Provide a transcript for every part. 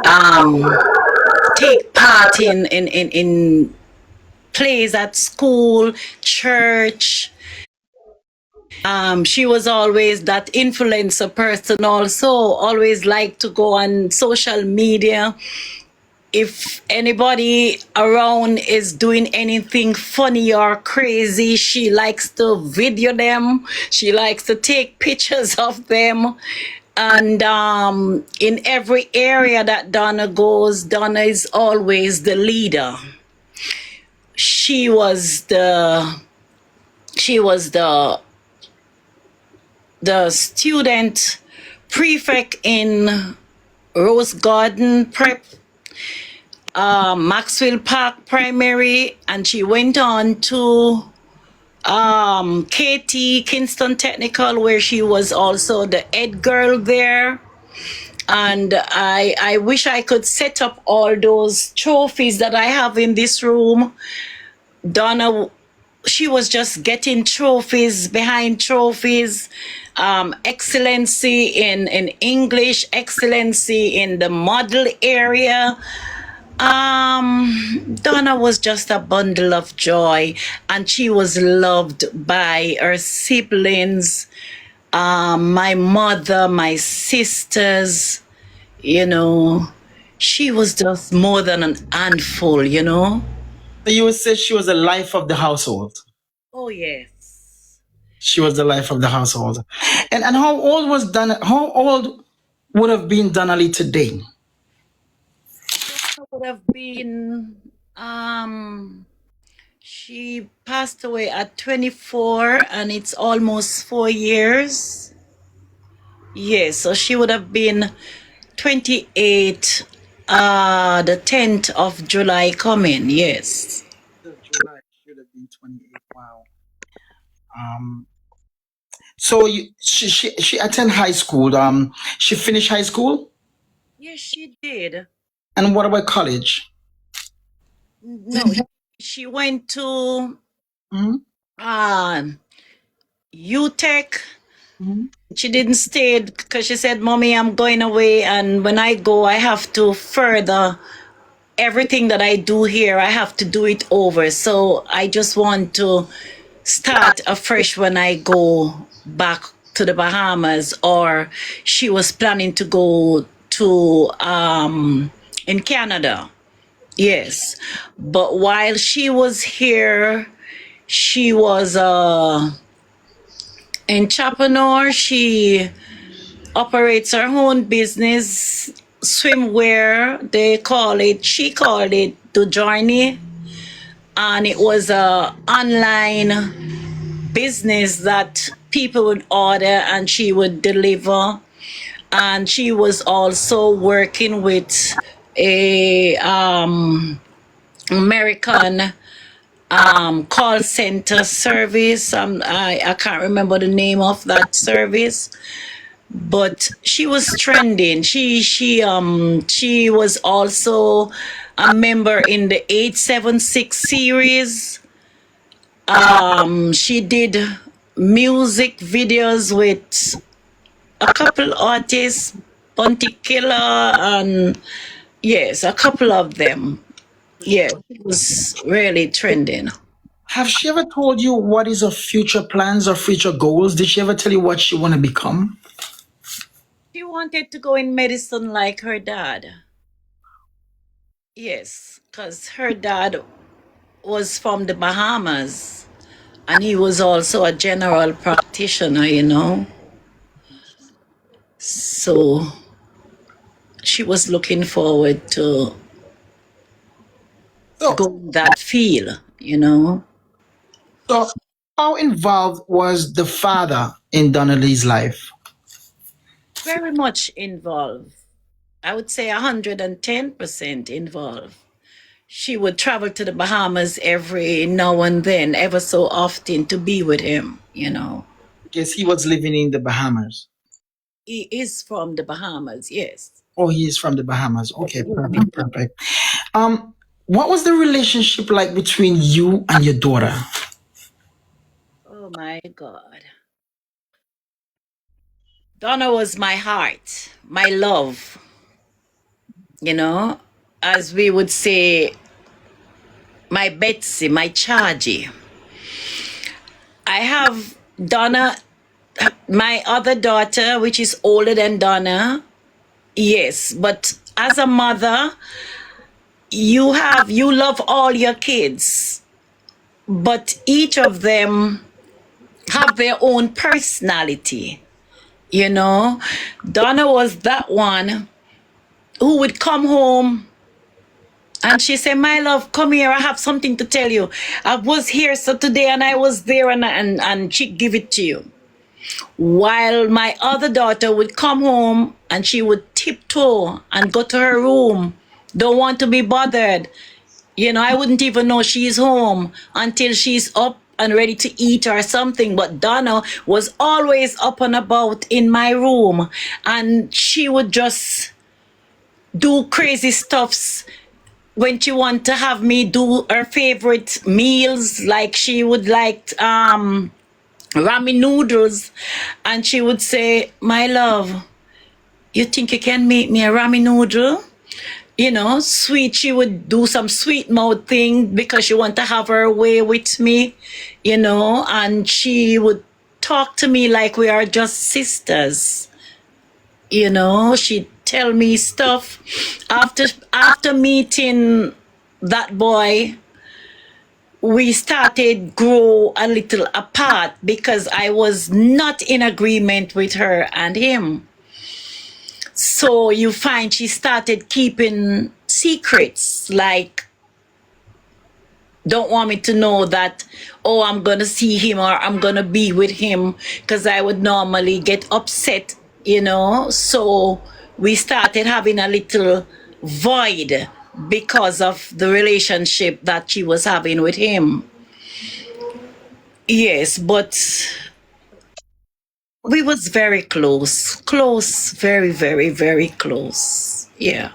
um, take part in plays at school, church. She was always that influencer person also, always liked to go on social media. If anybody around is doing anything funny or crazy, she likes to video them. She likes to take pictures of them. And in every area that Donna goes, Donna is always the leader. She was the she was the student prefect in Rose Garden Prep, Maxwell Park Primary, and she went on to KT, Kingston Technical, where she was also the head girl there. And I wish I could set up all those trophies that I have in this room. Donna, she was just getting trophies behind trophies, excellency in English, excellency in the model area. Donna was just a bundle of joy, and she was loved by her siblings, my mother, my sisters. You know, she was just more than an handful, you know. So you would say she was the life of the household. Oh, yes. She was the life of the household. And how old was Donna? How old would have been Donnalee today? Donna would have been, she passed away at 24, and it's almost 4 years. Yes, so she would have been 28, the 10th of July coming, yes. Of July should have been 28. Wow. Um, so she attended high school. She finished high school. Yes, she did. And what about college? No, she went to Mhm, uh, UTech. mhm. She didn't stay because she said, Mommy, I'm going away. And when I go, I have to further everything that I do here. I have to do it over. So I just want to start afresh when I go back to the Bahamas. Or she was planning to go to in Canada. Yes. But while she was here, she was in Chapanor. She operates her own business, swimwear, they call it. She called it the Journey. And it was a online business that people would order and she would deliver. And she was also working with a American call center service. I can't remember the name of that service, but she was trending. She was also a member in the 876 series. She did music videos with a couple artists, Bunty Killer, and yes, a couple of them. Yeah, it was really trending. Have she ever told you what is her future plans or future goals? Did she ever tell you what she want to become? She wanted to go in medicine like her dad. Yes, because her dad was from the Bahamas and he was also a general practitioner, you know. So she was looking forward to So, go in that field, you know. so how involved was the father in Donnelly's life? Very much involved. I would say 110% involved. She would travel to the Bahamas every now and then, ever so often, to be with him, you know. Because he was living in the Bahamas. He is from the Bahamas, yes. Oh, he is from the Bahamas. Okay, perfect, perfect. What was the relationship like between you and your daughter? Oh my God. Donna was my heart, my love. you know, as we would say, my Betsy, my Chargy. I have Donna, my other daughter, which is older than Donna. Yes, but as a mother, you love all your kids, but each of them have their own personality. You know, Donna was that one who would come home and she said, "My love, come here. I have something to tell you. I was here so today and I was there and she give it to you." While my other daughter would come home and she would tiptoe and go to her room, don't want to be bothered. You know, I wouldn't even know she's home until she's up and ready to eat or something. But Donna was always up and about in my room and she would just do crazy stuffs when she want to have me do her favorite meals. Like she would like ramen noodles, and she would say, "My love, you think you can make me a ramen noodle?" You know, sweet. She would do some sweet mouth thing because she want to have her way with me, you know, and she would talk to me like we are just sisters. You know, she'd tell me stuff. After meeting that boy, we started grow a little apart because I was not in agreement with her and him. So you find she started keeping secrets, like don't want me to know that, oh, I'm gonna see him or I'm gonna be with him, because I would normally get upset, you know. So we started having a little void because of the relationship that she was having with him. Yes, but we was very close, very, very, very close. Yeah.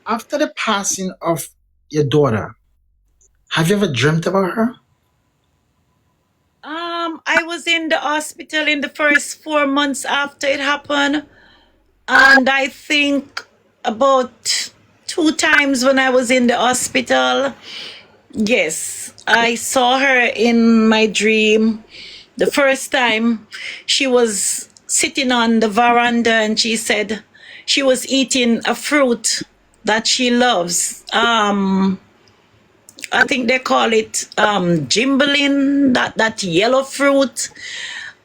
After the passing of your daughter, have you ever dreamt about her? I was in the hospital in the first 4 months after it happened, and I think about two times when I was in the hospital. Yes, I saw her in my dream. The first time, she was sitting on the veranda and she said she was eating a fruit that she loves. I think they call it gimbalin, that yellow fruit.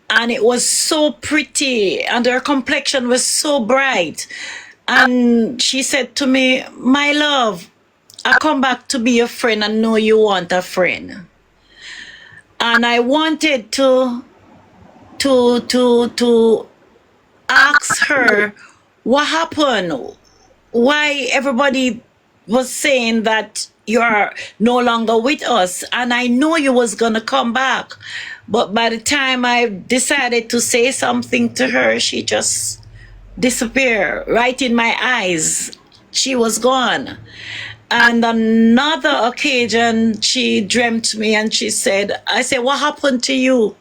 And it was so pretty and her complexion was so bright. And she said to me, "My love, I come back to be a friend and know you want a friend." And I wanted to ask her what happened, why everybody was saying that you're no longer with us, and I know you was gonna come back. But by the time I decided to say something to her, she just disappeared right in my eyes. She was gone. And another occasion, she dreamt me and she said, I said, "What happened to you?"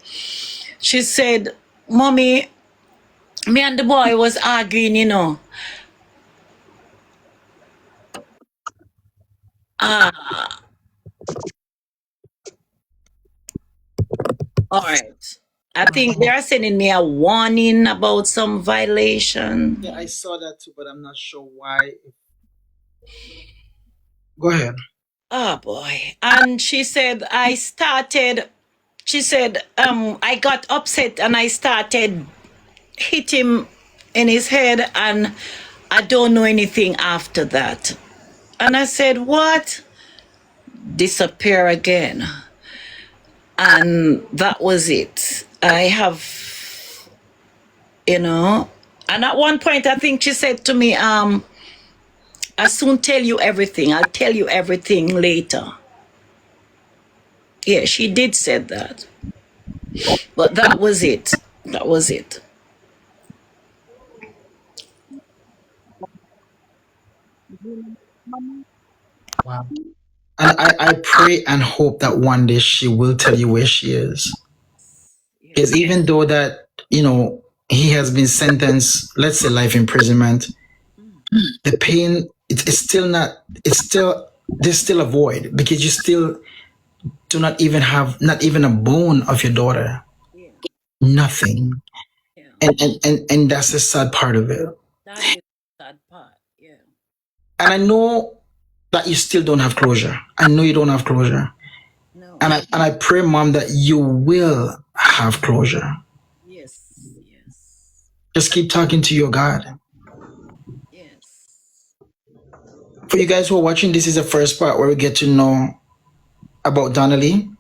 She said, "Mommy, me and the boy was arguing, you know." Ah, all right. I think they are sending me a warning about some violation. Yeah, I saw that too, but I'm not sure why. Go ahead. Oh boy. And she said, I got upset and I started hit him in his head and I don't know anything after that. And I said, "What?" Disappear again. And that was it. I have, you know, and at one point I think she said to me, "I'll soon tell you everything. I'll tell you everything later." Yeah, she did said that. But that was it. That was it. Wow. And I pray and hope that one day she will tell you where she is. Because Yes. even though that, he has been sentenced, let's say life imprisonment, the pain it's still not. It's still there's still a void because you still do not even have not even a bone of your daughter. Yeah, Nothing. yeah. And that's the sad part of it. That is that part. Yeah. And I know that you still don't have closure. I know you don't have closure. No. And I pray, mom, that you will have closure. Yes. Yes. Just keep talking to your God. Yes. For you guys who are watching, this is the first part where we get to know about Donnalee.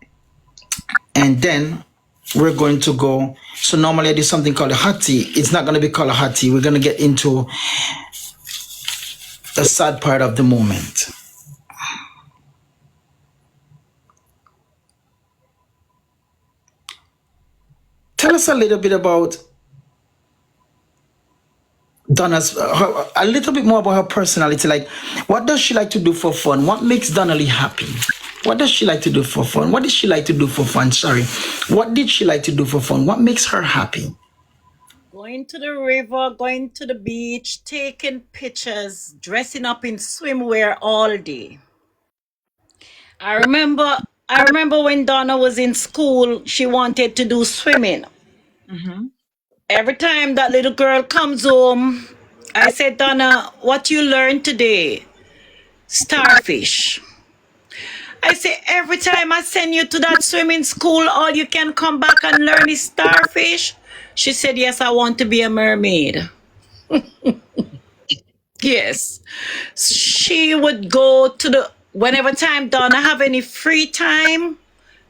And then we're going to go. So normally I do something called a hot tea. It's not going to be called a hot tea. We're going to get into the sad part of the moment. Tell us a little bit about Donna's, a little bit more about her personality. Like, what does she like to do for fun? What makes Donnalee happy? What does she like to do for fun? What did she like to do for fun? Sorry. What did she like to do for fun? What makes her happy? Going to the river, going to the beach, taking pictures, dressing up in swimwear all day. I remember I remember when Donna was in school, she wanted to do swimming. Mm-hmm. Every time that little girl comes home, I said, Donna, what you learned today? Starfish. I say, every time I send you to that swimming school, all you can come back and learn is starfish. She said, yes, I want to be a mermaid. Yes. She would go to the, whenever time Donna have any free time,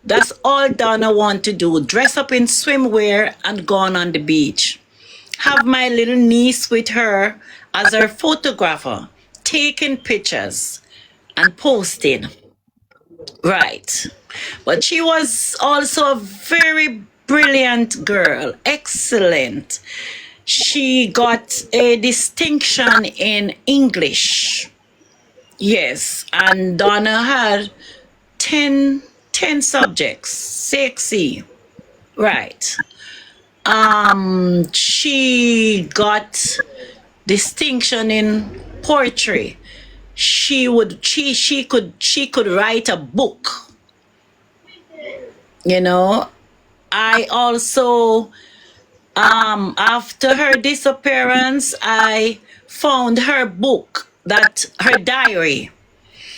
that's all Donna want to do. Dress up in swimwear and go on the beach. Have my little niece with her as her photographer, taking pictures and posting. Right. But she was also a very brilliant girl, excellent. She got a distinction in English. Yes, and Donna had 10, 10 subjects. Sexy. Right. She got distinction in poetry. She could write a book, you know. I also after her disappearance, I found her book, that her diary,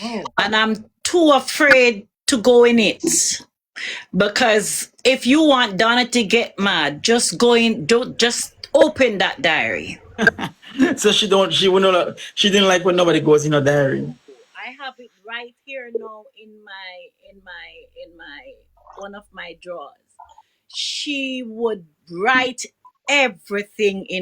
Oh. and I'm too afraid to go in it. Because if you want Donna to get mad, just go in, don't just open that diary. So she didn't like when nobody goes in her diary. I have it right here now in my one of my drawers. She would write everything in